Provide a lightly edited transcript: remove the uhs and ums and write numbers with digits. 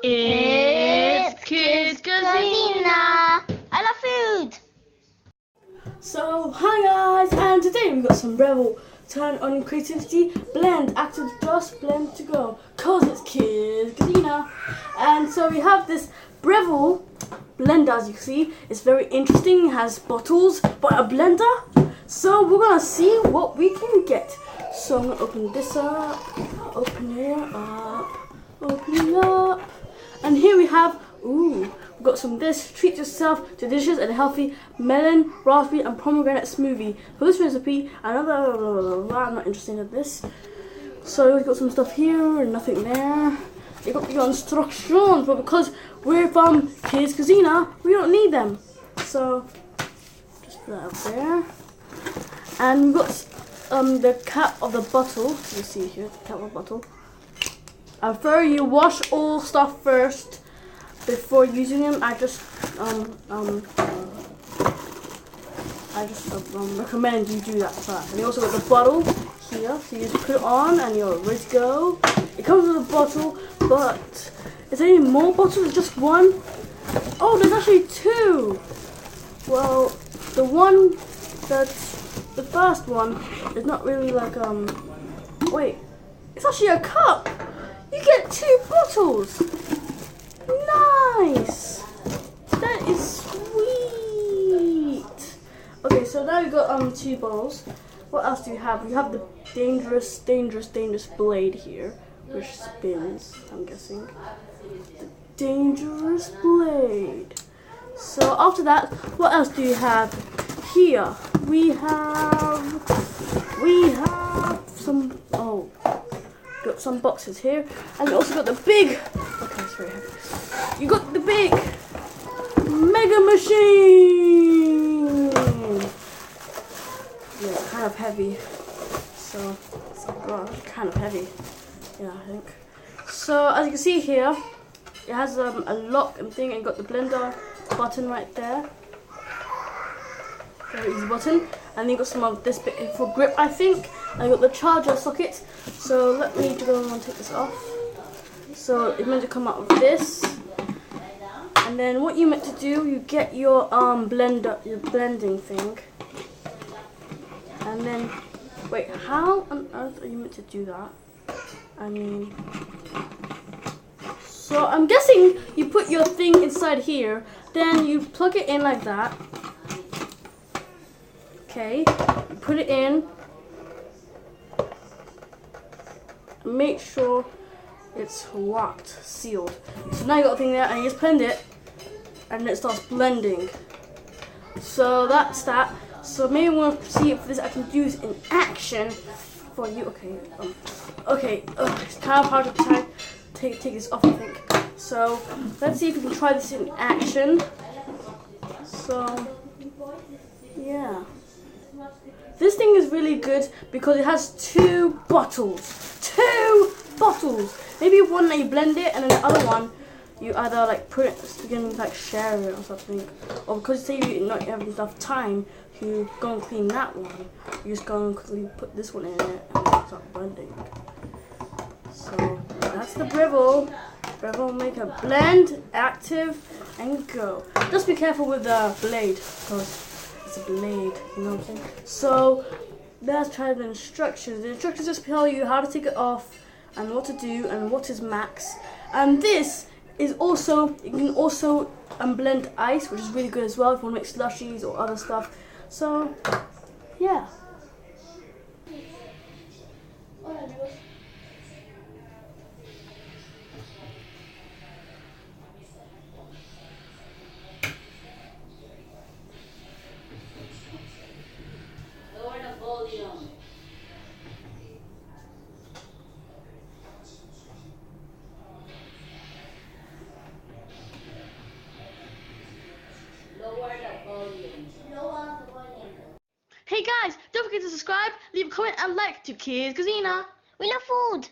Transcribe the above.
It's Kids Cuisina. I love food. So, hi guys, and today we've got some Breville Turn on Creativity Blend-Active Just Blend to Go, cause it's Kids Cuisina. And so we have this Breville blender, as you can see. It's very interesting, it has bottles, but a blender. So we're gonna see what we can get. So I'm gonna open this up, open it up, and here we have, we've got some of this. Treat yourself to delicious and healthy melon, raspberry, and pomegranate smoothie. For this recipe, I'm not interested in this. So we've got some stuff here and nothing there. You got your instructions, but because we're from Kids Cuisina, we don't need them. So just put that up there. And we've got the cap of the bottle. You see here, the cap of the bottle. I prefer you wash all stuff first before using them. I just recommend you do that first. And you also got the bottle here, so you just put it on and you're ready to go. It comes with a bottle, but is there any more bottles? There's just one. Oh, there's actually two. Well, the first one is not really like wait, it's actually a cup. You get two bottles. Nice. That is sweet. Okay, so now we've got two bottles. What else do you have? You have the dangerous blade here, which spins, I'm guessing. The dangerous blade. So after that, what else do you have here? We have some got some boxes here, and you also got the big, okay, it's very heavy. You got the big mega machine. Yeah, it's kind of heavy. So it's kind of heavy. Yeah, I think. So as you can see here, it has a lock and thing, and got the blender button right there. Very easy button. And then you got some of this bit for grip, I think. And you got the charger socket. So let me go and take this off. So it's meant to come out of this. And then what you meant to do, you get your blender, your blending thing. And then, wait, how on earth are you meant to do that? I mean, so I'm guessing you put your thing inside here, then you plug it in like that. Okay, you put it in. Make sure it's locked, sealed. So now you got a thing there, and you just blend it, and it starts blending. So that's that. So maybe we'll see if this I can do this in action for you. Okay, it's kind of hard to try take this off, I think. So let's see if we can try this in action. So yeah, this thing is really good because it has two bottles. Maybe one that you blend it, and then the other one you either like put it, you can like share it or something, or because say you not have enough time, you go and clean that one. You just go and quickly put this one in it and start blending. So that's the Breville Maker Blend, Active, and Go. Just be careful with the blade because it's a blade, you know what I'm saying? So let's try the instructions. The instructions just tell you how to take it off and what to do and what is max. And this is also, you can also blend ice, which is really good as well if you want to make slushies or other stuff. So yeah. Lower the volume. Hey guys, don't forget to subscribe, leave a comment and like to Kids Cuisina. We love food.